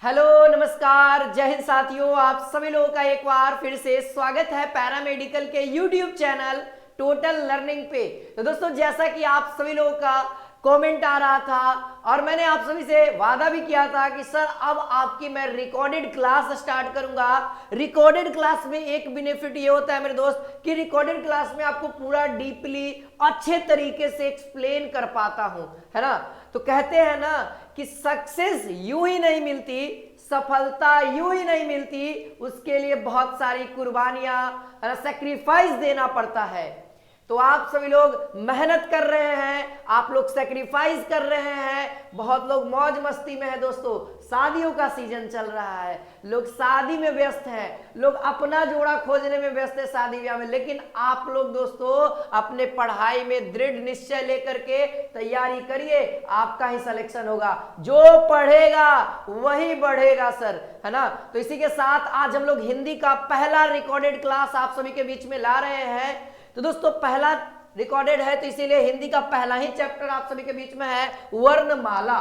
Hello नमस्कार जय हिंद साथियों, आप सभी लोगों का एक बार फिर से स्वागत है पैरामेडिकल के यूट्यूब चैनल टोटल लर्निंग पे। तो दोस्तों, जैसा कि आप सभी लोगों का कमेंट आ रहा था और मैंने आप सभी से वादा भी किया था कि सर अब आपकी मैं रिकॉर्डेड क्लास स्टार्ट करूंगा। रिकॉर्डेड क्लास में एक बेनिफिट ये होता है मेरे दोस्त कि रिकॉर्डेड क्लास में आपको पूरा डीपली अच्छे तरीके से एक्सप्लेन कर पाता हूं, है ना। तो कहते हैं ना कि सक्सेस यूं ही नहीं मिलती, सफलता यूं ही नहीं मिलती, उसके लिए बहुत सारी कुर्बानियां सैक्रिफाइस देना पड़ता है। तो आप सभी लोग मेहनत कर रहे हैं, आप लोग सैक्रिफाइस कर रहे हैं, बहुत लोग मौज मस्ती में है। दोस्तों, शादियों का सीजन चल रहा है, लोग शादी में व्यस्त हैं, लोग अपना जोड़ा खोजने में व्यस्त है शादी ब्याह में। लेकिन आप लोग दोस्तों अपने पढ़ाई में दृढ़ निश्चय लेकर के तैयारी करिए, आपका ही सिलेक्शन होगा। जो पढ़ेगा वही बढ़ेगा सर, है ना। तो इसी के साथ आज हम लोग हिंदी का पहला रिकॉर्डेड क्लास आप सभी के बीच में ला रहे हैं। तो दोस्तों पहला रिकॉर्डेड है तो इसीलिए हिंदी का पहला ही चैप्टर आप सभी के बीच में है वर्णमाला।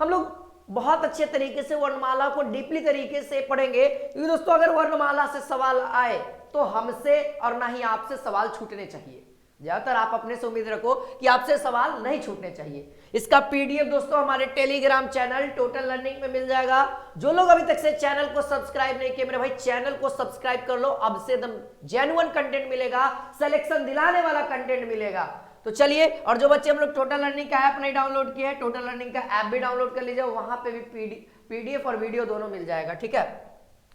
हम लोग बहुत अच्छे तरीके से वर्णमाला को डीपली तरीके से पढ़ेंगे, क्योंकि दोस्तों अगर वर्णमाला से सवाल आए तो हमसे और ना ही आपसे सवाल छूटने चाहिए। ज्यादातर आप अपने से उम्मीद रखो कि आपसे सवाल नहीं छूटने चाहिए। इसका पीडीएफ दोस्तों हमारे टेलीग्राम चैनल टोटल लर्निंग में मिल जाएगा। जो लोग अभी तक से चैनल को सब्सक्राइब नहीं किए, मेरे भाई चैनल को सब्सक्राइब कर लो। अब से एकदम जेन्युइन कंटेंट मिलेगा, सिलेक्शन दिलाने वाला कंटेंट मिलेगा। तो चलिए, और जो बच्चे हम लोग टोटल लर्निंग का ऐप नहीं डाउनलोड किए हैं, टोटल लर्निंग का ऐप भी डाउनलोड कर लीजिए, वहां पे भी पीडीएफ और वीडियो दोनों मिल जाएगा, ठीक है।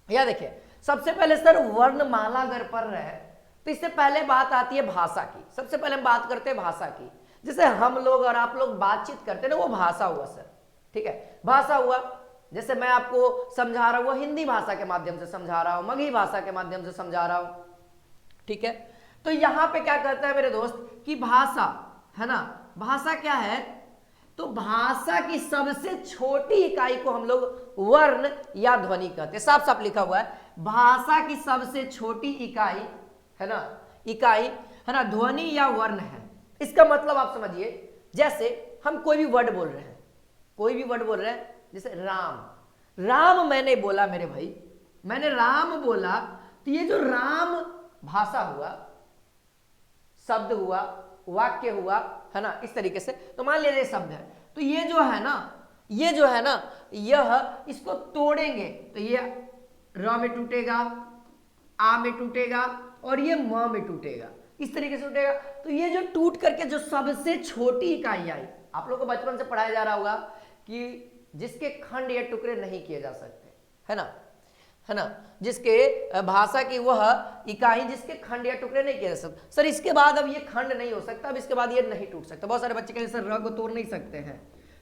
यह देखिए, सबसे पहले सर वर्णमाला अगर पढ़ रहे हैं तो इससे पहले बात आती है भाषा की। सबसे पहले हम बात करते हैं भाषा की। जैसे हम लोग और आप लोग बातचीत करते हैं ना, वो भाषा हुआ सर, ठीक है। भाषा हुआ, जैसे मैं आपको समझा रहा हूं हिंदी भाषा के माध्यम से समझा रहा हूं, मगही भाषा के माध्यम से समझा रहा हूं, ठीक है। तो यहां पे क्या कहता है मेरे दोस्त कि भाषा, है ना, भाषा क्या है, तो भाषा की सबसे छोटी इकाई को हम लोग वर्ण या ध्वनि कहते हैं। साफ साफ लिखा हुआ है, भाषा की सबसे छोटी इकाई, है ना, इकाई, है ना, ध्वनि या वर्ण है। इसका मतलब आप समझिए, जैसे हम कोई भी वर्ड बोल रहे हैं, कोई भी वर्ड बोल रहे हैं, जैसे राम, राम मैंने बोला मेरे भाई, मैंने राम बोला, तो ये जो राम भाषा हुआ, शब्द हुआ, वाक्य हुआ, है ना, इस तरीके से। तो मान लीजिए शब्द है, तो ये जो है ना, ये जो है ना, यह इसको तोड़ेंगे तो ये र में टूटेगा, आ में टूटेगा और ये म में टूटेगा, इस तरीके से टूटेगा। तो ये जो टूट करके जो सबसे छोटी इकाई आई, आप लोगों को बचपन से पढ़ाया जा रहा होगा कि जिसके खंड या टुकड़े नहीं किए जा सकते, है ना, है ना, जिसके भाषा की वह इकाई जिसके खंड या टुकड़े नहीं किए जा सकते। सर इसके बाद अब ये खंड नहीं हो सकता, अब इसके बाद ये नहीं टूट सकता। बहुत सारे बच्चे कहते हैं सर र को तोड़ नहीं सकते हैं,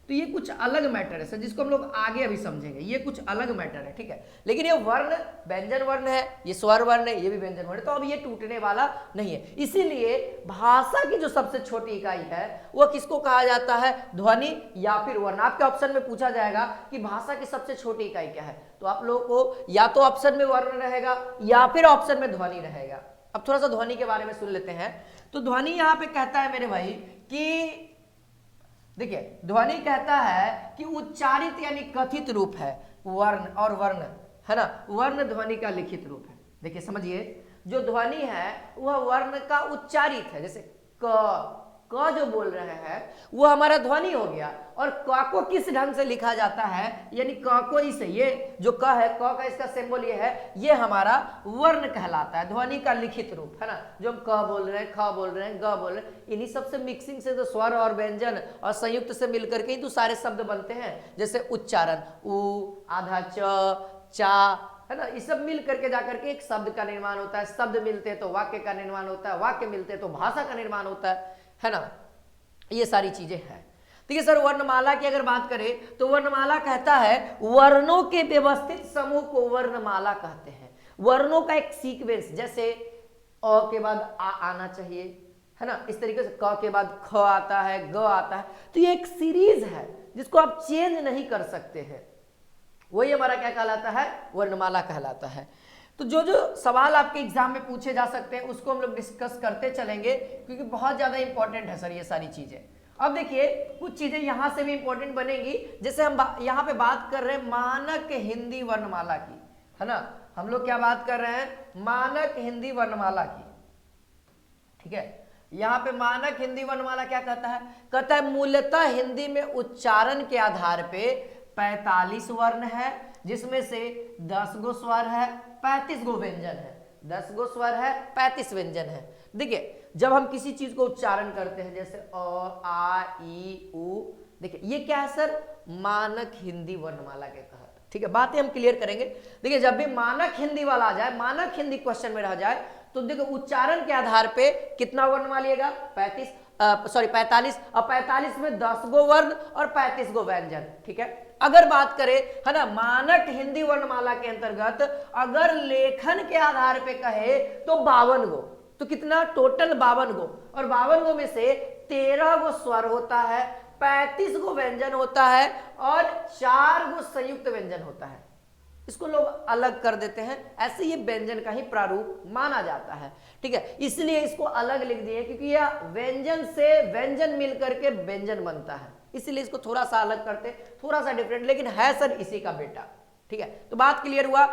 तो ये कुछ अलग मैटर है सर, जिसको हम लोग आगे अभी समझेंगे। ये कुछ अलग मैटर है, ठीक है। लेकिन ये वर्ण व्यंजन वर्ण है, ये स्वर वर्ण है, ये भी व्यंजन वर्ण है, तो अब ये टूटने वाला नहीं है। इसीलिए भाषा की जो सबसे छोटी इकाई है वह किसको कहा जाता है, ध्वनि या फिर वर्ण। आपके ऑप्शन में पूछा जाएगा कि भाषा की सबसे छोटी इकाई क्या है, तो आप लोगों को या तो ऑप्शन में वर्ण रहेगा या फिर ऑप्शन में ध्वनि रहेगा। अब थोड़ा सा ध्वनि के बारे में सुन लेते हैं। तो ध्वनि यहां पे कहता है मेरे भाई कि देखिए, ध्वनि कहता है कि उच्चारित यानी कथित रूप है वर्ण, और वर्ण, है ना, वर्ण ध्वनि का लिखित रूप है। देखिए समझिए, जो ध्वनि है वह वर्ण का उच्चारित है। जैसे क जो बोल रहे हैं वो हमारा ध्वनि हो गया, और क को किस ढंग से लिखा जाता है, यानी क को इसे, ये जो क है, क का इसका सिंबल ये है, ये हमारा वर्ण कहलाता है, ध्वनि का लिखित रूप, है ना। जो हम क बोल रहे हैं, ख बोल रहे हैं, ग बोल रहे हैं, इन्हीं सबसे मिक्सिंग से तो स्वर और व्यंजन और संयुक्त से मिलकर के ही तो सारे शब्द बनते हैं। जैसे उच्चारण, उ, आधा च, चा, है ना, ये सब मिल करके जाकर के एक शब्द का निर्माण होता है। शब्द मिलते हैं तो वाक्य का निर्माण होता है, वाक्य मिलते हैं तो भाषा का निर्माण होता है ना। ये सारी चीजें हैं। ठीक है सर, वर्णमाला की अगर बात करें तो वर्णमाला कहता है वर्णों के व्यवस्थित समूह को वर्णमाला कहते हैं। वर्णों का एक सीक्वेंस, जैसे अ के बाद आ आना चाहिए, है ना, इस तरीके से क के बाद ख आता है, ग आता है, तो ये एक सीरीज है जिसको आप चेंज नहीं कर सकते हैं। वही हमारा क्या कहलाता है, वर्णमाला कहलाता है। तो जो जो सवाल आपके एग्जाम में पूछे जा सकते हैं उसको हम लोग डिस्कस करते चलेंगे, क्योंकि बहुत ज्यादा इंपॉर्टेंट है सर ये सारी चीजें। अब देखिए कुछ चीजें यहां से भी इंपॉर्टेंट बनेंगी, जैसे हम यहां पे बात कर रहे हैं मानक हिंदी वर्णमाला की, है ना। हम लोग क्या बात कर रहे हैं, मानक हिंदी वर्णमाला की, ठीक है। यहां पे मानक हिंदी वर्णमाला क्या कहता है, कहता है मूलतः हिंदी में उच्चारण के आधार पे 45 वर्ण है, जिसमें से 10 गो स्वर है, 35 गो व्यंजन है। 10 गो स्वर है, 35 व्यंजन है। देखिए जब हम किसी चीज को उच्चारण करते हैं जैसे अ, आ, ई, उ, देखिए ये क्या है सर, मानक हिंदी वर्णमाला के तहत, ठीक है। बातें हम क्लियर करेंगे। देखिए जब भी मानक हिंदी वाला आ जाए, मानक हिंदी क्वेश्चन में रह जाए, तो देखो उच्चारण के आधार पे कितना वर्ण मान लिएगा, 45, और 45 में 10 गो वर्ण और 35 गो व्यंजन, ठीक है। अगर बात करें, है ना, मानक हिंदी वर्णमाला के अंतर्गत अगर लेखन के आधार पे कहे तो 52 गो, तो कितना टोटल 52 गो, और 52 गो में से 13 गो स्वर होता है, 35 गो व्यंजन होता है और 4 गो संयुक्त व्यंजन होता है। इसको लोग अलग कर देते हैं, ऐसे ये व्यंजन का ही प्रारूप माना जाता है, ठीक है। इसलिए इसको अलग लिख दिए क्योंकि यह व्यंजन से व्यंजन मिलकर के व्यंजन बनता है, इसलिए इसको थोड़ा सा अलग करते, थोड़ा सा डिफरेंट, लेकिन है सर इसी का बेटा, ठीक है। तो बात क्लियर हुआ।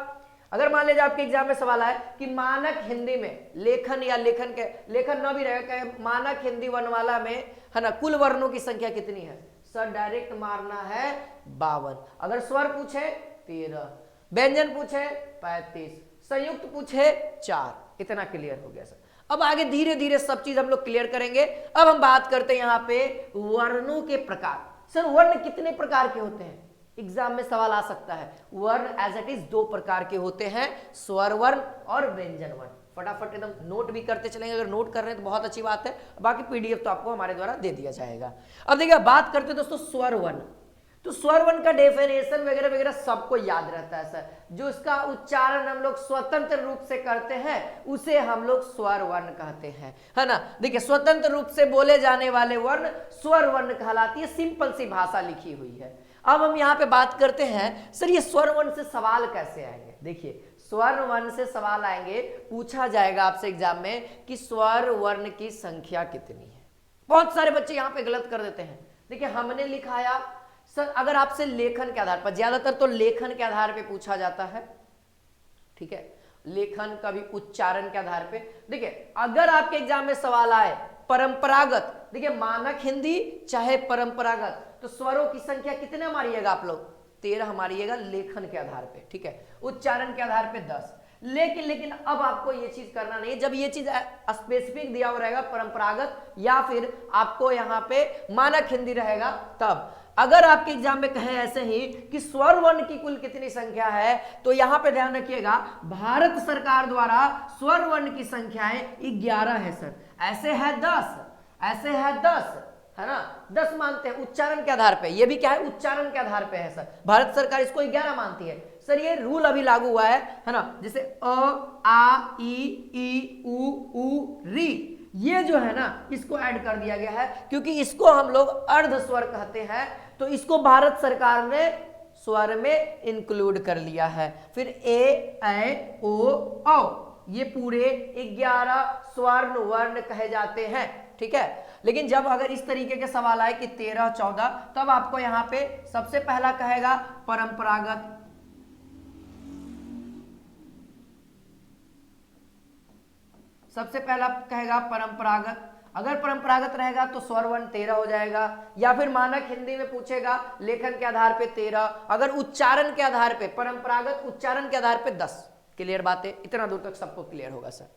अगर मान लीजिए आपके एग्जाम में सवाल आए कि मानक हिंदी में लेखन या लेखन न भी रहेगा, मानक हिंदी वर्णमाला में, है ना, कुल वर्णों की संख्या कितनी है, सर डायरेक्ट मारना है 52। अगर स्वर पूछे 13, व्यंजन पूछे 35, संयुक्त पूछे 4, इतना क्लियर हो गया सर। अब आगे धीरे धीरे सब चीज हम लोग क्लियर करेंगे। अब हम बात करते हैं यहाँ पे वर्णों के प्रकार। सर वर्ण कितने प्रकार के होते हैं, एग्जाम में सवाल आ सकता है। वर्ण एज इट इज 2 प्रकार के होते हैं, स्वर वर्ण और व्यंजन वर्ण। फटाफट एकदम नोट भी करते चलेंगे, अगर नोट कर रहे हैं तो बहुत अच्छी बात है, बाकी पीडीएफ तो आपको हमारे द्वारा दे दिया जाएगा। अब देखिए बात करते हैं दोस्तों स्वर वर्ण। तो स्वर वर्ण का डेफिनेशन वगैरह वगैरह सबको याद रहता है सर, जो इसका उच्चारण हम लोग स्वतंत्र रूप से करते हैं उसे हम लोग स्वर वर्ण कहते हैं, है ना। देखिए स्वतंत्र रूप से बोले जाने वाले वर्ण स्वर वर्ण कहलाती है, सिंपल सी भाषा लिखी हुई है। अब हम यहाँ पे बात करते हैं सर ये स्वर वर्ण से सवाल कैसे आएंगे। देखिए स्वर वर्ण से सवाल आएंगे, पूछा जाएगा आपसे एग्जाम में कि स्वर वर्ण की संख्या कितनी है। बहुत सारे बच्चे यहाँ पे गलत कर देते हैं। देखिए हमने लिखाया सर, अगर आपसे लेखन के आधार पर, ज्यादातर तो लेखन के आधार पे पूछा जाता है, ठीक है, लेखन कभी उच्चारण के आधार पे। देखिए अगर आपके एग्जाम में सवाल आए परंपरागत, देखिए मानक हिंदी चाहे परंपरागत, तो स्वरों की संख्या कितने मारिएगा आप लोग, 13 मारिएगा लेखन के आधार पे, ठीक है। उच्चारण के आधार पे 10। लेकिन अब आपको ये चीज करना नहीं है, जब ये चीज स्पेसिफिक दिया हुआ रहेगा परंपरागत या फिर आपको यहाँ पे मानक हिंदी रहेगा तब। अगर आपके एग्जाम में कहे ऐसे ही कि स्वर वर्ण की कुल कितनी संख्या है, तो यहां पे ध्यान रखिएगा भारत सरकार द्वारा स्वर वर्ण की संख्याएं 11 है सर। ऐसे है 10, ऐसे है 10, है ना, 10 मानते हैं उच्चारण के आधार पे। ये भी क्या है, उच्चारण के आधार पे है सर। भारत सरकार इसको 11 मानती है सर। ये रूल अभी लागू हुआ है ना, जैसे अ, आ, ई, उ, री, ये जो है ना इसको ऐड कर दिया गया है क्योंकि इसको हम लोग अर्ध स्वर कहते हैं, तो इसको भारत सरकार ने स्वर में इंक्लूड कर लिया है। फिर ए, ऐ, ओ, औ, ये पूरे 11 स्वर्ण वर्ण कहे जाते हैं, ठीक है। लेकिन जब अगर इस तरीके के सवाल आए कि 13, 14, तब आपको यहाँ पे सबसे पहला कहेगा परंपरागत, सबसे पहला कहेगा परंपरागत। अगर परंपरागत रहेगा तो स्वर वर्ण 13 हो जाएगा, या फिर मानक हिंदी में पूछेगा लेखन के आधार पे 13, अगर उच्चारण के आधार पे परंपरागत, उच्चारण के आधार पे 10। क्लियर बात है, इतना दूर तक सबको क्लियर होगा सर,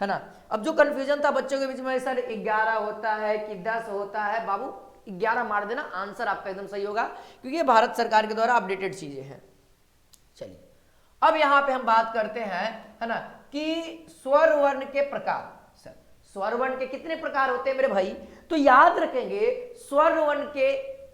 है ना। अब जो कंफ्यूजन था बच्चों के बीच में सर 11 होता है कि 10 होता है, बाबू 11 मार देना, आंसर आपका एकदम सही होगा क्योंकि ये भारत सरकार के द्वारा अपडेटेड चीजें हैं। चलिए अब यहां पे हम बात करते हैं, है ना, कि स्वर वर्ण के प्रकार। सर स्वर वर्ण के कितने प्रकार होते हैं मेरे भाई, तो याद रखेंगे स्वर वर्ण के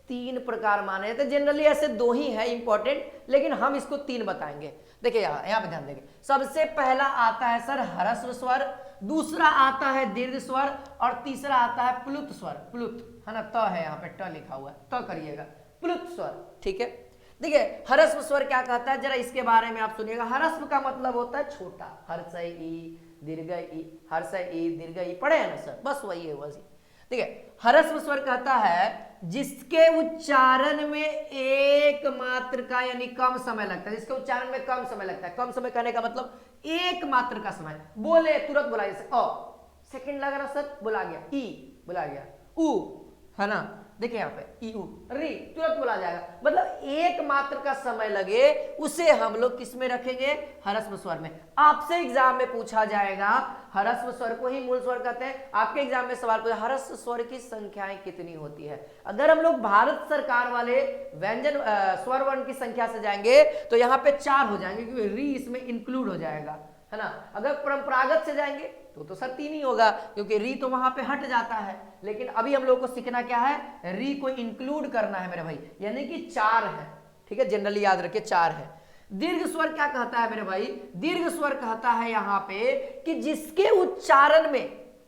3 प्रकार माने जाते हैं। जनरली ऐसे 2 ही है इंपॉर्टेंट, लेकिन हम इसको 3 बताएंगे। देखिए यहाँ पे ध्यान देंगे, सबसे पहला आता है सर ह्रस्व स्वर, दूसरा आता है दीर्घ स्वर, और तीसरा आता है प्लुत स्वर। प्लुत है ना, त है यहाँ पे, ट लिखा हुआ है, त करिएगा, प्लुत स्वर, ठीक है। देखिए ह्रस्व स्वर क्या कहता है, जरा इसके बारे में आप सुनिएगा। ह्रस्व का मतलब होता है छोटा, हर्ष ई दीर्घ ई, हर्ष ई दीर्घ ई, पढ़े हैं ना सर, बस वही है, वही। ठीक है। ह्रस्व स्वर कहता है जिसके उच्चारण में एक मात्र का यानी कम समय लगता है, जिसके उच्चारण में कम समय लगता है। कम समय कहने का मतलब एक मात्र का समय, बोले तुरंत बोला, जैसे सेकंड लग रहा सर, बोला गया, ई बोला गया, ऊ, है ना, देखिए यहाँ पे ई ऊ, री तुरंत बोला जाएगा, मतलब एक मात्र का समय लगे उसे हम लोग किस में रखेंगे, ह्रस्व स्वर में। आपसे एग्जाम में पूछा जाएगा, ह्रस्व स्वर को ही मूल स्वर कहते हैं। आपके एग्जाम में सवाल पूछा ह्रस्व स्वर की संख्याएं कितनी होती है। अगर हम लोग भारत सरकार वाले व्यंजन स्वर वर्ण की संख्या से जाएंगे तो यहाँ पे 4 हो जाएंगे, क्योंकि री इसमें इंक्लूड हो जाएगा, है ना। अगर परंपरागत से जाएंगे तो सर 3 ही होगा, क्योंकि री तो वहां पे हट जाता है। लेकिन अभी हम लोग को सीखना क्या है, री को इंक्लूड करना है मेरे भाई, यानी कि 4 है, ठीक है, जनरली याद रखिए 4 है। दीर्घ स्वर क्या कहता है मेरे भाई, दीर्घ स्वर कहता है यहाँ पे कि जिसके उच्चारण में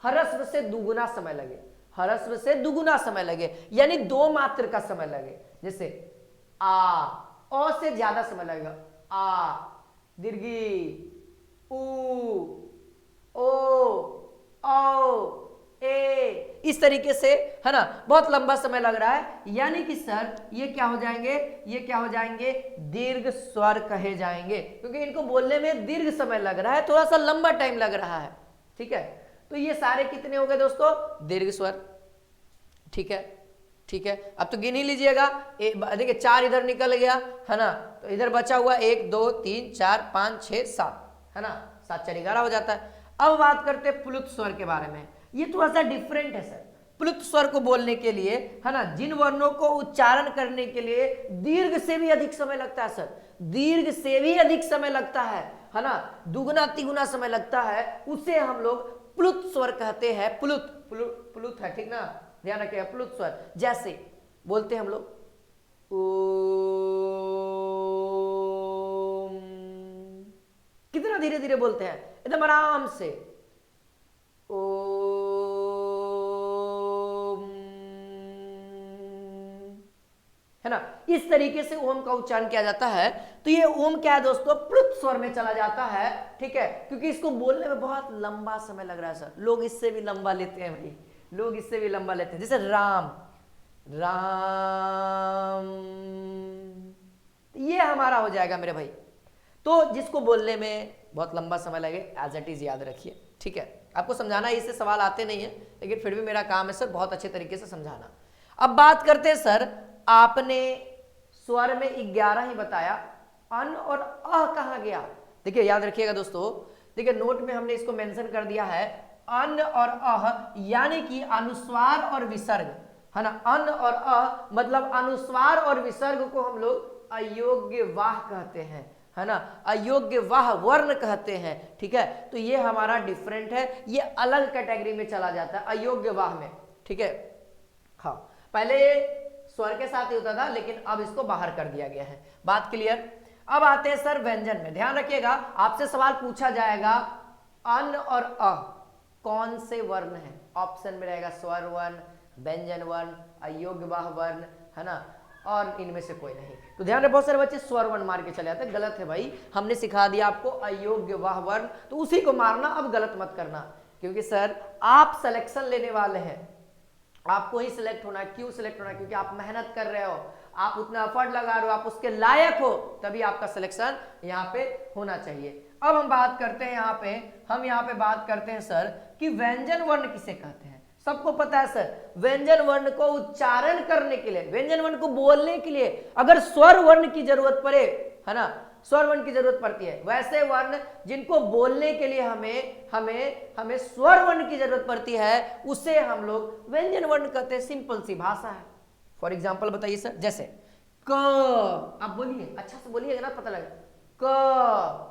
ह्रस्व से दुगुना समय लगे, ह्रस्व से दुगुना समय लगे, यानी 2 मात्र का समय लगे। जैसे आ से ज्यादा समय लगेगा, आ, दीर्घी, ऊ, ओ, औ, ए, इस तरीके से, है ना, बहुत लंबा समय लग रहा है, यानी कि सर ये क्या हो जाएंगे, ये क्या हो जाएंगे, दीर्घ स्वर कहे जाएंगे, क्योंकि इनको बोलने में दीर्घ समय लग रहा है, थोड़ा सा लंबा टाइम लग रहा है, ठीक है। तो ये सारे कितने हो गए दोस्तों, दीर्घ स्वर, ठीक है, ठीक है। अब तो गिन ही लीजिएगा, देखिए 4 इधर निकल गया, है ना, तो इधर बचा हुआ 1 2 3 4 5 6 7, है ना, 7 4 11 हो जाता है। अब बात करते हैं प्लुत स्वर के बारे में, ये थोड़ा सा डिफरेंट है सर। प्लुत स्वर को बोलने के लिए, है ना, जिन वर्णों को उच्चारण करने के लिए दीर्घ से भी अधिक समय लगता है सर, दीर्घ से भी अधिक समय लगता है ना, दुगुना तिगुना समय लगता है, उसे हम लोग प्लुत स्वर कहते हैं। प्लुत प्लुत है, ठीक ना, ध्यान रखिएगा, प्लुत स्वर। जैसे बोलते हैं हम लोग कितना धीरे धीरे बोलते हैं, एकदम आराम से, है ना, इस तरीके से ओम का उच्चारण किया जाता है। तो ये ओम क्या है दोस्तों, प्लुत स्वर में चला जाता है, ठीक है, क्योंकि इसको बोलने में बहुत लंबा समय लग रहा है सर। लोग इससे भी लंबा लेते हैं भाई, लोग इससे भी लंबा लेते हैं, जैसे राम, राम, ये हमारा हो जाएगा मेरे भाई। तो जिसको बोलने में बहुत लंबा समय लगे, एज इट इज याद रखिए, ठीक है। आपको समझाना, इससे सवाल आते नहीं है, लेकिन फिर भी मेरा काम है सर बहुत अच्छे तरीके से समझाना। अब बात करते हैं सर, आपने स्वर में 11 ही बताया, अन और अ कहां गया, देखिए याद रखिएगा दोस्तों, देखिए नोट में हमने इसको मेंशन कर दिया है, अन और अ यानी कि अनुस्वार और विसर्ग, है ना। अन और अ मतलब अनुस्वार और विसर्ग को हम लोग अयोग्य वाह कहते हैं, है ना, अयोग्य वाह वर्ण कहते हैं, ठीक है। तो ये हमारा डिफरेंट है, ये अलग कैटेगरी में चला जाता है, अयोग्य वाह में, ठीक है। हाँ, पहले स्वर के साथ ही होता था, लेकिन अब इसको बाहर कर दिया गया है। बात क्लियर। अब आते हैं सर व्यंजन में, ध्यान रखिएगा, आपसे सवाल पूछा जाएगा, अन और अ कौन से वर्ण है, ऑप्शन में रहेगा स्वर वर्ण, व्यंजन वर्ण, अयोग्य वाह वर्ण, है ना, और इनमें से कोई नहीं। तो ध्यान रहे, बहुत सारे बच्चे स्वर वर्ण मार के चले जाते हैं, गलत है भाई, हमने सिखा दिया आपको अयोग्य वाह वर्ण, तो उसी को मारना, अब गलत मत करना, क्योंकि सर आप सिलेक्शन लेने वाले हैं, आपको ही सिलेक्ट होना है। क्यों सिलेक्ट होना है, क्योंकि आप मेहनत कर रहे हो, आप उतना एफर्ट लगा रहे हो, आप उसके लायक हो, तभी आपका सिलेक्शन यहाँ पे होना चाहिए। अब हम बात करते हैं यहाँ पे बात करते हैं सर कि व्यंजन वर्ण किसे कहते हैं। सबको पता है सर, व्यंजन वर्ण को उच्चारण करने के लिए, व्यंजन वर्ण को बोलने के लिए अगर स्वर वर्ण की जरूरत पड़े, है ना, स्वर वर्ण की जरूरत पड़ती है, वैसे वर्ण जिनको बोलने के लिए हमें स्वर वर्ण की जरूरत पड़ती है, उसे हम लोग व्यंजन वर्ण कहते हैं। सिंपल सी भाषा है। फॉर एग्जांपल बताइए सर, जैसे क, आप बोलिए, अच्छा से बोलिए, ना पता लगे, क,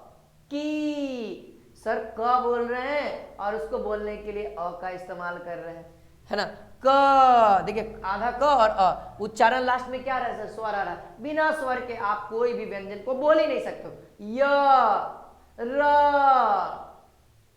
की, सर क बोल रहे हैं और उसको बोलने के लिए अ का इस्तेमाल कर रहे हैं, है ना। क, देखिए आधा क और अ, उच्चारण लास्ट में क्या रहा है सर, स्वर आ रहा है। बिना स्वर के आप कोई भी व्यंजन को बोल ही नहीं सकते। य, र,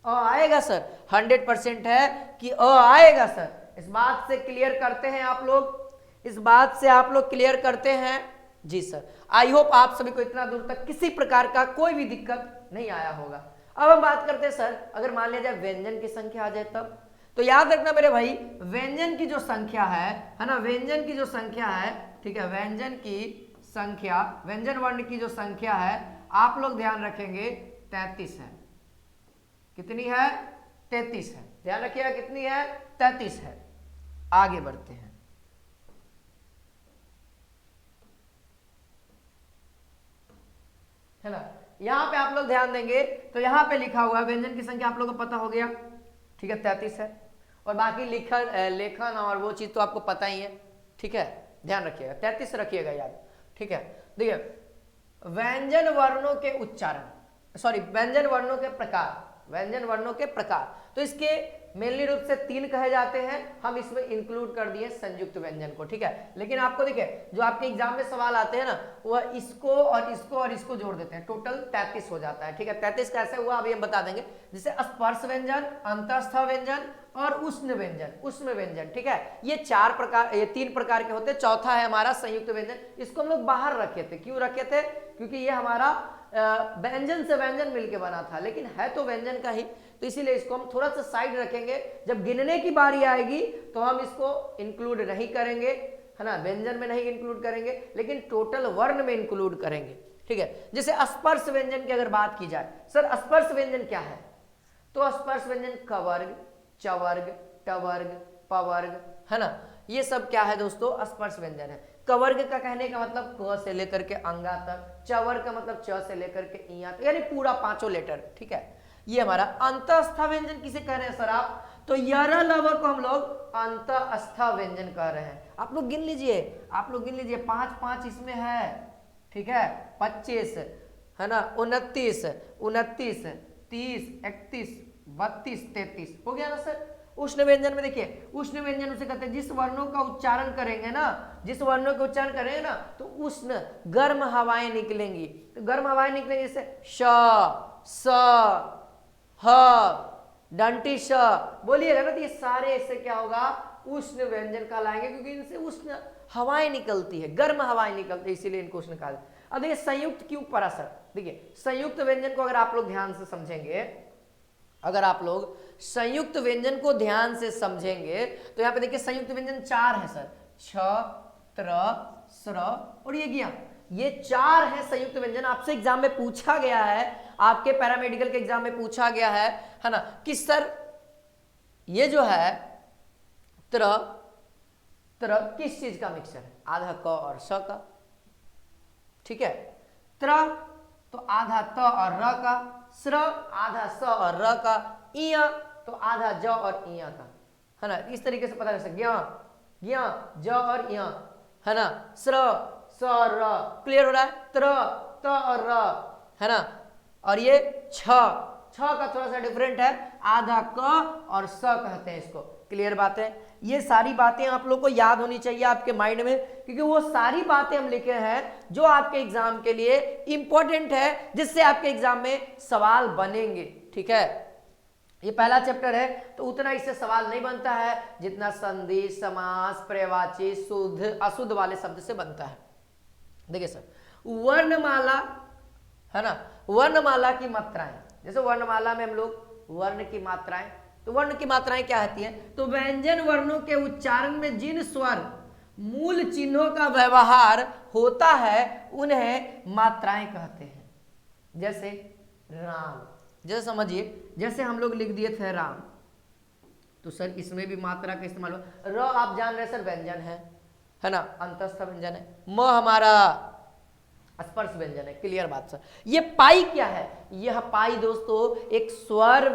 अ आएगा सर, 100% है कि अ आएगा सर। इस बात से क्लियर करते हैं आप लोग, इस बात से आप लोग क्लियर करते हैं जी सर। आई होप आप सभी को इतना दूर तक किसी प्रकार का कोई भी दिक्कत नहीं आया होगा। अब हम बात करते हैं सर, अगर मान लिया जाए व्यंजन की संख्या आ जाए तब, तो याद रखना मेरे भाई, व्यंजन की जो संख्या है ना, व्यंजन की जो संख्या है, ठीक है, व्यंजन की संख्या, व्यंजन वर्ण की जो संख्या है आप लोग ध्यान रखेंगे 33 है। कितनी है? 33 है। ध्यान रखिएगा कितनी है? 33 है। आगे बढ़ते हैं। है ना, यहां पे आप लोग ध्यान देंगे तो यहां पे लिखा हुआ है व्यंजन की संख्या आप लोगों को पता हो गया, ठीक है, 33 है। और बाकी लेखन और वो चीज तो आपको पता ही है, ठीक है, ध्यान रखिएगा 33 रखिएगा याद, ठीक है। देखिए, व्यंजन वर्णों के उच्चारण, सॉरी, व्यंजन वर्णों के प्रकार, व्यंजन वर्णों के प्रकार, तो इसके मेनली रूप से 3 कहे जाते हैं। हम इसमें इंक्लूड कर दिए संयुक्त व्यंजन को, ठीक है। लेकिन आपको देखिए जो आपके एग्जाम में सवाल आते हैं ना, वह इसको और इसको और इसको जोड़ देते हैं, टोटल 33 हो जाता है, ठीक है। 33 कैसे हुआ अभी हम बता देंगे, जैसे स्पर्श व्यंजन, अंतस्थ व्यंजन और उष्ण व्यंजन, उष्ण व्यंजन, ठीक है। ये 3 प्रकार के होते हैं। चौथा है हमारा संयुक्त व्यंजन, इसको हम लोग बाहर रखे थे। क्यों रखे थे? क्योंकि ये हमारा व्यंजन से व्यंजन मिलके बना था, लेकिन है तो व्यंजन का ही, तो इसीलिए इसको हम थोड़ा सा साइड रखेंगे। जब गिनने की बारी आएगी तो हम इसको इंक्लूड नहीं करेंगे, है ना, व्यंजन में नहीं इंक्लूड करेंगे, लेकिन टोटल वर्ण में इंक्लूड करेंगे, ठीक है। जैसे स्पर्श व्यंजन की अगर बात की जाए, सर स्पर्श व्यंजन क्या है, तो स्पर्श व्यंजन कवर्ग, चवर्ग, टवर्ग, पवर्ग, है ना, ये सब क्या है दोस्तों? स्पर्श व्यंजन है। कवर्ग का कहने का मतलब क से लेकर के अंगा तक, चवर्ग का मतलब च से लेकर के इया तक, यानी पूरा 5 लेटर, ठीक है। ये हमारा अंतस्थ व्यंजन किसे कह रहे हैं सर आप? तो यरा लव को हम लोग अंतस्थ व्यंजन कह रहे हैं। आप लोग गिन लीजिए, आप लोग गिन लीजिए, 5 इसमें है, ठीक है, 25, है ना, 29, 30, 31, 32, 33, हो गया ना सर। उष्ण व्यंजन में देखिए, उष्ण व्यंजन उसे कहते हैं जिस वर्णों का उच्चारण करेंगे ना, जिस वर्णों का उच्चारण करेंगे ना, तो उष्ण गर्म हवाएं निकलेंगी। तो गर्म हवाएं निकलेंगी जैसे श, स, ह, डंटी श, बोलिएगा ना, तो ये सारे ऐसे क्या होगा? उष्ण व्यंजन कहलाएंगे, क्योंकि इनसे उष्ण हवाएं निकलती है, गर्म हवाएं निकलती है, इसीलिए इनको उष्ण कहा। अब देखिए संयुक्त क्यों पड़ा सर? देखिए संयुक्त व्यंजन को अगर आप लोग ध्यान से समझेंगे, अगर आप लोग संयुक्त व्यंजन को ध्यान से समझेंगे तो यहां पे देखिए संयुक्त व्यंजन 4 है सर, छ, त्र, स्र और ये ज्ञ, ये 4 है संयुक्त व्यंजन। आपसे एग्जाम में पूछा गया है, आपके पैरामेडिकल के एग्जाम में पूछा गया है ना, कि सर ये जो है त्र किस चीज का मिक्सचर है? आधा क और स का, ठीक है। त्र तो आधा त और र का, स्र आधा स और र का, इया तो आधा ज और इया का, है ना। इस तरीके से पता कर सकते, ज्ञ ज और इया, है ना, स्र स और र, क्लियर हो रहा है। त्र त और र, है ना, और ये छ का थोड़ा सा डिफरेंट है, आधा क और स कहते हैं इसको, क्लियर बात है। ये सारी बातें आप लोग को याद होनी चाहिए आपके माइंड में, क्योंकि वो सारी बातें हम लिखे हैं जो आपके एग्जाम के लिए इंपॉर्टेंट है, जिससे आपके एग्जाम में सवाल बनेंगे, ठीक है। ये पहला चैप्टर है तो उतना इससे सवाल नहीं बनता है जितना संधि, समास, पर्यायवाची, शुद्ध अशुद्ध वाले शब्द से बनता है। देखिए सर, वर्णमाला, है ना, वर्णमाला की मात्राएं, जैसे वर्णमाला में हम लोग वर्ण की मात्राएं, तो वर्ण की मात्राएं क्या होती हैं? तो व्यंजन वर्णों के उच्चारण में जिन स्वर मूल चिन्हों का व्यवहार होता है उन्हें मात्राएं कहते हैं। जैसे राम, जैसे समझिए, जैसे हम लोग लिख दिए थे राम, तो सर इसमें भी मात्रा का इस्तेमाल हो। र आप जान रहे सर व्यंजन है ना, अंतस्थ व्यंजन है। म हमारा स्पर्श व्यंजन है, क्लियर बात सर। ये पाई क्या है? यह पाई दोस्तों एक स्वर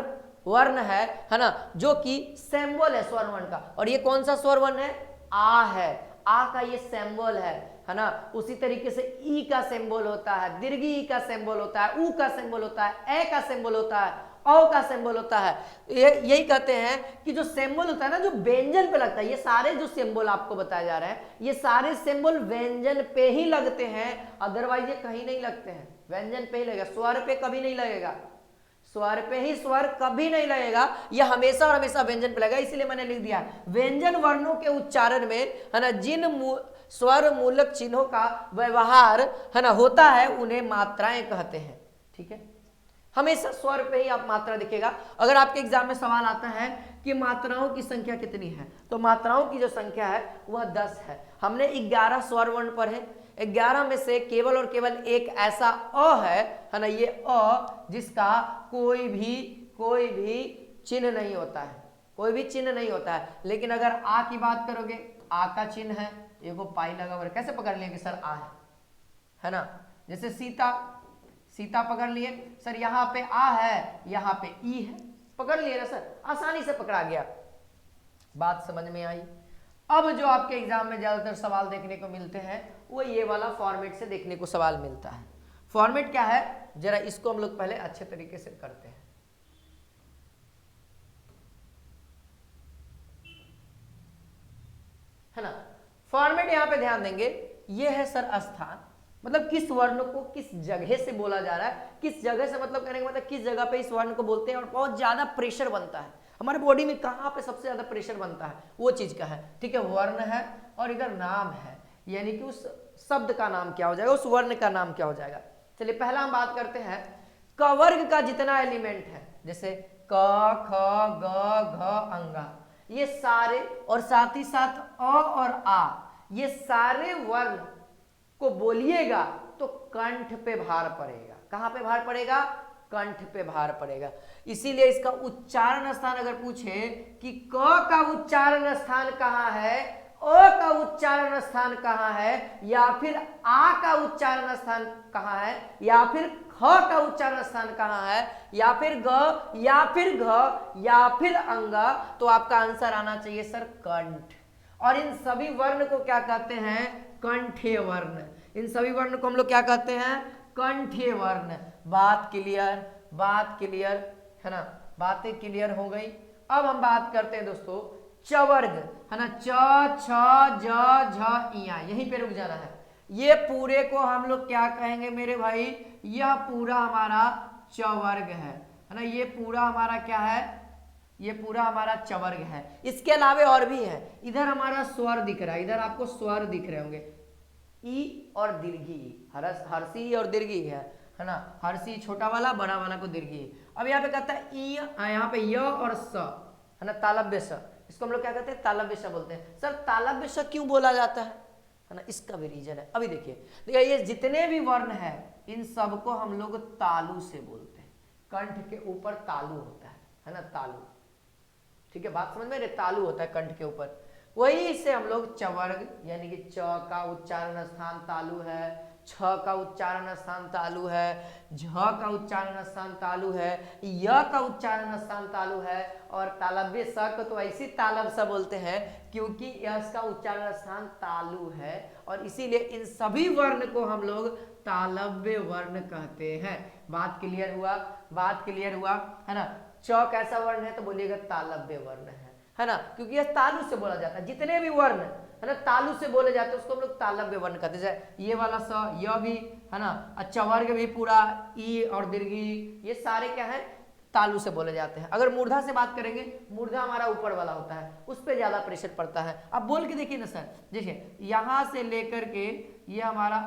वर्ण है ना, जो कि सिंबल है स्वर वर्ण का। और ये कौन सा स्वर वर्ण है? आ है, आ का ये सिंबल है ना। उसी तरीके से ई का सिंबल होता है, दीर्घ ई का सिंबल होता है, ऊ का सिंबल होता है, ए का सिंबल होता है, औ का सिंबल होता है। यही कहते हैं कि जो सिंबल होता है ना, जो व्यंजन पे लगता है, ये सारे जो सिंबल आपको बताए जा रहे हैं, ये सारे सिंबल व्यंजन पे ही लगते हैं, अदरवाइज ये कहीं नहीं लगते हैं। व्यंजन पे ही लगेगा, स्वर पे कभी नहीं लगेगा, स्वर पे ही स्वर कभी नहीं लगेगा, यह हमेशा और हमेशा व्यंजन पे लगेगा। इसीलिए मैंने लिख दिया व्यंजन वर्णों के उच्चारण में, है ना, जिन स्वर मूलक चिन्हों का व्यवहार, है ना, होता है उन्हें मात्राएं कहते हैं, ठीक है। हमेशा स्वर पे ही आप मात्रा दिखेगा। अगर आपके एग्जाम में सवाल आता है कि मात्राओं की संख्या कितनी है, तो मात्राओं की जो संख्या है वह 10 है। हमने 11 स्वर वर्ण पढ़े, 11 में से केवल और केवल एक ऐसा अ है ना, ये अ जिसका कोई भी चिन्ह नहीं होता है, कोई भी चिन्ह नहीं होता है। लेकिन अगर आ की बात करोगे, आ का चिन्ह है, एगो पाई लगा हुआ है, कैसे पकड़ लिए कि सर आ है ना। जैसे सीता पकड़ लिए, सर यहाँ पे आ है, यहाँ पे ई है, पकड़ लिए ना सर, आसानी से पकड़ा गया। बात समझ में आई। अब जो आपके एग्जाम में ज्यादातर सवाल देखने को मिलते हैं वो ये वाला फॉर्मेट से देखने को सवाल मिलता है। फॉर्मेट क्या है, जरा इसको हम लोग पहले अच्छे तरीके से करते हैं। है ना, फॉर्मेट यहां पे ध्यान देंगे, ये है सर स्थान, मतलब किस वर्ण को किस जगह से बोला जा रहा है, किस जगह से मतलब कहने का मतलब किस जगह पे इस वर्ण को बोलते हैं और बहुत ज्यादा प्रेशर बनता है हमारे बॉडी में, कहां पे सबसे ज्यादा प्रेशर बनता है वो चीज का है। ठीक है, वर्ण है और इधर नाम है, यानी कि उस शब्द का नाम क्या हो जाएगा, उस वर्ण का नाम क्या हो जाएगा। चलिए पहला हम बात करते हैं क वर्ग का जितना एलिमेंट है, जैसे क ख ग घ अंगा, ये सारे और साथ ही साथ अ और आ, ये सारे वर्ण को बोलिएगा तो कंठ पे भार पड़ेगा। कहां पे भार पड़ेगा, कंठ पे भार पड़ेगा। इसीलिए इसका उच्चारण स्थान अगर पूछे कि क का उच्चारण स्थान कहां है, अ का उच्चारण स्थान कहां है, या फिर आ का उच्चारण स्थान कहां है, या फिर ख का उच्चारण स्थान कहां है, या फिर ग या फिर घ या फिर अंगा, तो आपका आंसर आना चाहिए सर कंठ। और इन सभी वर्ण को क्या कहते हैं, कंठीय वर्ण। इन सभी वर्ण को हम लोग क्या कहते हैं, कंठीय वर्ण। बात क्लियर है ना, बातें क्लियर हो गई। अब हम बात करते हैं दोस्तों चवर्ग, है ना, च छ ज झ इया, यहीं पे रुक जाना है। ये पूरे को हम लोग क्या कहेंगे मेरे भाई, यह पूरा हमारा चवर्ग है ना, ये पूरा हमारा क्या है, ये पूरा हमारा चवर्ग है। इसके अलावे और भी है, इधर हमारा स्वर दिख रहा है, इधर आपको स्वर दिख रहे होंगे, ई और दीर्घी, हर्षी और दीर्घी है ना, हर्षी छोटा वाला, बड़ा वाला को दीर्घी। अब यहाँ पे कहता है ई, यहाँ पे य और स, है ना, तालव्य स, इसको हम लोग क्या कहते हैं, तालव्य स बोलते हैं। सर तालव्य स क्यों बोला जाता है ना, इसका भी रीजन है। अभी देखिए ये जितने भी वर्ण है इन सबको हम लोग तालु से बोलते हैं, कंठ के ऊपर तालु होता है ना, तालु। ठीक है, बात समझ में, तालु होता है कंठ के ऊपर, वही इसे हम लोग चवर्ग, यानी कि च का उच्चारण स्थान तालु है, छ का उच्चारण स्थान तालु है, झ का उच्चारण स्थान तालु है, य का उच्चारण स्थान तालु है, और तालव्य स को तो ऐसी तालब सा बोलते हैं क्योंकि इसका उच्चारण स्थान तालु है, और इसीलिए इन सभी वर्ण को हम लोग तालव्य वर्ण कहते हैं। बात क्लियर हुआ है ना। च कैसा वर्ण है तो बोलिएगा तालव्य वर्ण है ना, क्योंकि यह तालु से बोला जाता है। जितने भी वर्ण है ना तालु से बोले जाते हैं उसको हम लोग तालव्य वर्ण कहते हैं। ये वाला स, यह भी है ना, अच्छा वर्ग भी पूरा, ई और दीर्घी, ये सारे क्या है, तालु से बोले जाते हैं। अगर मूर्धा से बात करेंगे, मूर्धा हमारा ऊपर वाला होता है, उस पर ज्यादा प्रेशर पड़ता है। अब बोल के देखिए ना सर, देखिए यहाँ से लेकर के ये हमारा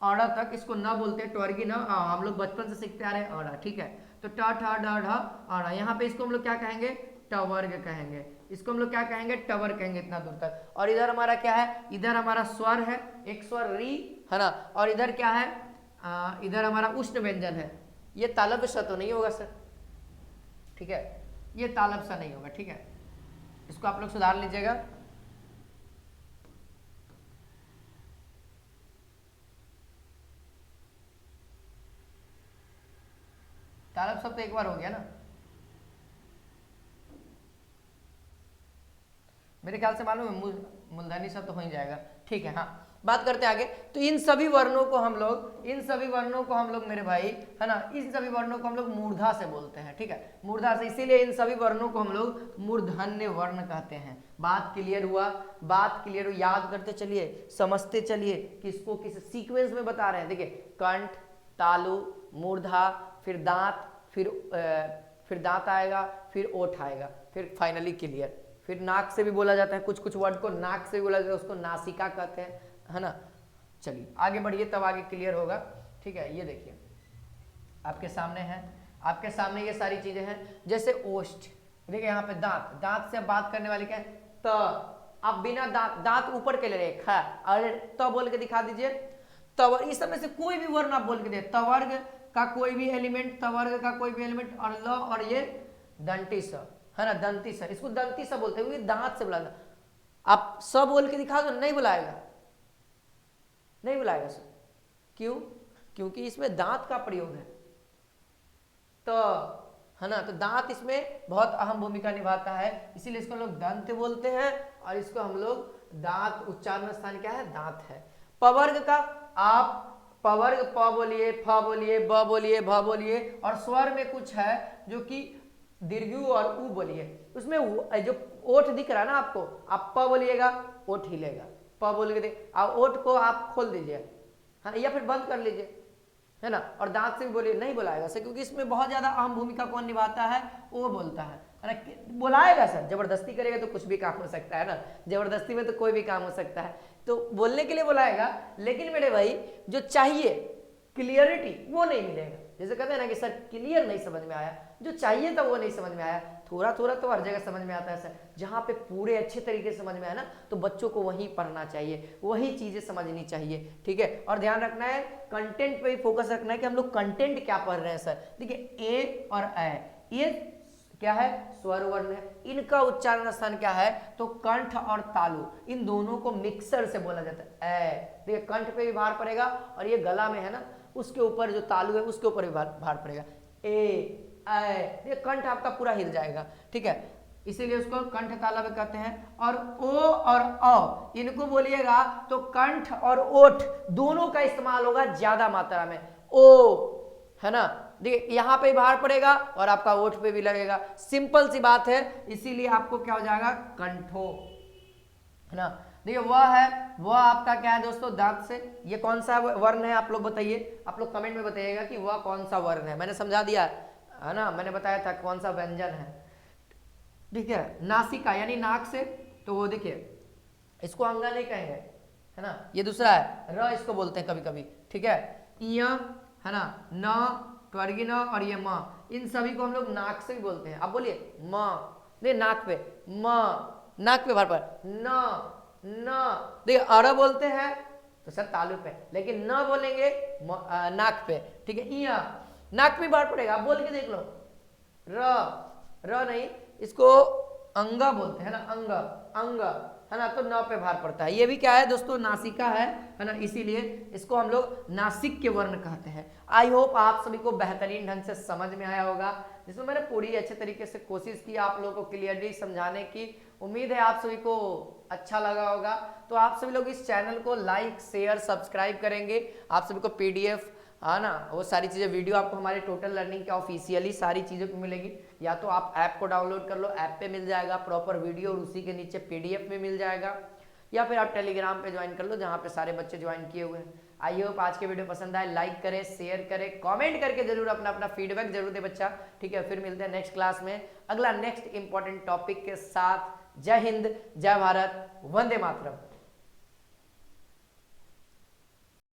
अड़ा तक, इसको न बोलते हैं ट्वर्गी न, हम लोग बचपन से सीखते आ रहे हैं अड़ा, ठीक है। तो ट ठ ड ढ अड़ा, यहाँ पे इसको हम लोग क्या कहेंगे, टवर्ग कहेंगे, इसको हम लोग क्या कहेंगे, टवर कहेंगे इतना दूर तक। और इधर हमारा क्या है, इधर हमारा स्वर है, एक स्वर री है ना, और इधर क्या है, इधर हमारा उष्ण व्यंजन है। ये तालव्य स तो नहीं होगा सर, ठीक है, ये तालब सा नहीं होगा, ठीक है, इसको आप लोग सुधार लीजिएगा। तालब सब तो एक बार हो गया ना, मेरे ख्याल से मालूम है, मूलधनी सब तो हो ही जाएगा, ठीक है। हाँ, बात करते हैं आगे। तो इन सभी वर्णों को हम लोग मेरे भाई है ना, इन सभी वर्णों को हम लोग मूर्धा से बोलते हैं, ठीक है, मूर्धा से, इसीलिए इन सभी वर्णों को हम लोग मूर्धन्य वर्ण कहते हैं। बात क्लियर हुआ, याद करते चलिए, समझते चलिए, किसको किस सीक्वेंस में बता रहे हैं। देखिए कंठ, तालु, मूर्धा, फिर दांत, फिर दांत आएगा, फिर ओठ आएगा, फिर फाइनली क्लियर। फिर नाक से भी बोला जाता है, कुछ वर्ड को नाक से भी बोला जाता है, उसको नासिका कहते हैं, है ना। चलिए आगे बढ़िए, तब आगे क्लियर होगा, ठीक है। ये देखिए आपके सामने है, आपके सामने ये सारी चीजें हैं, जैसे ओष्ठ, देखिए यहाँ पे दांत, दांत से अब बात करने वाली क्या है, त। आप बिना दांत, दांत ऊपर के ले रहे खा, अरे त बोल के दिखा दीजिए। तवर, इस समय से कोई भी वर्ण आप बोल के दे, तवर्ग का कोई भी एलिमेंट, तवर्ग का कोई भी एलिमेंट, और ल और ये दंती स है ना, दंती स, इसको दंती स बोलते हैं, दांत से बुलाना। आप स बोल के दिखा दो, नहीं बुलाएगा, नहीं बुलाएगा सर। क्यों? क्योंकि इसमें दांत का प्रयोग है, तो है ना, तो दांत इसमें बहुत अहम भूमिका निभाता है, इसीलिए इसको लोग दंत बोलते हैं, और इसको हम लोग दांत, उच्चारण स्थान क्या है, दांत है। पवर्ग का आप पवर्ग प बोलिए, फ बोलिए, ब बोलिए, भ बोलिए, और स्वर में कुछ है जो कि दीर्घ और उ बोलिए, उसमें जो ओठ दिख रहा है ना आपको, आप प बोलिएगा ओठ हिलेगा, प बोल के ओठ को आप खोल दीजिए, है ना, या फिर बंद कर लीजिए, है ना, और दांत से भी बोलिए, नहीं बुलाएगा सर, क्योंकि इसमें बहुत ज्यादा अहम भूमिका कौन निभाता है, वो बोलता है ना, बुलाएगा सर, जबरदस्ती करेगा तो कुछ भी काम हो सकता है ना, जबरदस्ती में तो कोई भी काम हो सकता है, तो बोलने के लिए बुलाएगा, लेकिन मेरे भाई जो चाहिए क्लियरिटी वो नहीं मिलेगा। जैसे कहते हैं ना कि सर क्लियर नहीं समझ में आया, जो चाहिए था वो नहीं समझ में आया, थोड़ा थोड़ा तो हर जगह समझ में आता है सर, जहाँ पे पूरे अच्छे तरीके से समझ में आया ना, तो बच्चों को वही पढ़ना चाहिए, वही चीजें समझनी चाहिए, ठीक है। और ध्यान रखना है, कंटेंट पे ही फोकस रखना है कि हम लोग कंटेंट क्या पढ़ रहे हैं सर। देखिए ए और ए, ये क्या है, स्वर वर्ण है, इनका उच्चारण स्थान क्या है, तो कंठ और तालु, इन दोनों को मिक्सर से बोला जाता है। ए, देखिए कंठ पे भी भार पड़ेगा, और ये गला में है ना, उसके ऊपर जो तालु है उसके ऊपर भी भार पड़ेगा। ए ये कंठ आपका पूरा हिल जाएगा, ठीक है, इसीलिए उसको कंठ तालव्य में कहते हैं। और ओ और अ, इनको बोलिएगा तो कंठ और ओठ दोनों का इस्तेमाल होगा ज्यादा मात्रा में। ओ, है ना, देखिए यहाँ पे भार पड़ेगा और आपका ओठ पे भी लगेगा, सिंपल सी बात है, इसीलिए आपको क्या हो जाएगा, कंठो, है ना। देखिए वह है, वह आपका क्या है दोस्तों, दांत से। ये कौन सा वर्ण है आप लोग बताइए, आप लोग कमेंट में बताइएगा कि वह कौन सा वर्ण है। मैंने समझा दिया है ना, मैंने बताया था कौन सा व्यंजन है, ठीक है। नासिका यानी नाक से, तो वो देखिए इसको अंगा नहीं कहेंगे, है ना, ये दूसरा है र, इसको बोलते हैं कभी कभी, ठीक है। य, है ना, न, त्वर्गी न, और ये म, इन सभी को हम लोग नाक से भी बोलते हैं। अब बोलिए म, देखिए नाक पे म, नाक पे भार पर, न, देखिए अर बोलते हैं तो सर तालु पे, लेकिन न बोलेंगे नाक पे, ठीक है। इया, नाक पे भार पड़ेगा, आप बोल के देख लो, र नहीं, इसको अंगा बोलते हैं ना, अंग, है ना, तो न पे भार पड़ता है। ये भी क्या है दोस्तों, नासिका है ना, इसीलिए इसको हम लोग नासिक के वर्ण कहते हैं। आई होप आप सभी को बेहतरीन ढंग से समझ में आया होगा, जिसमें मैंने पूरी अच्छे तरीके से कोशिश की आप लोगों को क्लियरली समझाने की। उम्मीद है आप सभी को अच्छा लगा होगा। तो आप सभी लोग इस चैनल को लाइक, शेयर, सब्सक्राइब करेंगे। आप सभी को पीडीएफ, है ना, वो सारी चीज़ें वीडियो आपको हमारे टोटल लर्निंग के ऑफिशियली सारी चीज़ों को मिलेगी। या तो आप ऐप को डाउनलोड कर लो, ऐप पे मिल जाएगा प्रॉपर वीडियो, और उसी के नीचे पीडीएफ में मिल जाएगा, या फिर आप टेलीग्राम पे ज्वाइन कर लो, जहाँ पे सारे बच्चे ज्वाइन किए हुए हैं। आई होप आज के वीडियो पसंद आए, लाइक करें, शेयर करें, कमेंट करके जरूर अपना अपना फीडबैक जरूर दे बच्चा, ठीक है। फिर मिलते हैं नेक्स्ट क्लास में अगला नेक्स्ट इंपॉर्टेंट टॉपिक के साथ। जय हिंद, जय भारत, वंदे मातरम।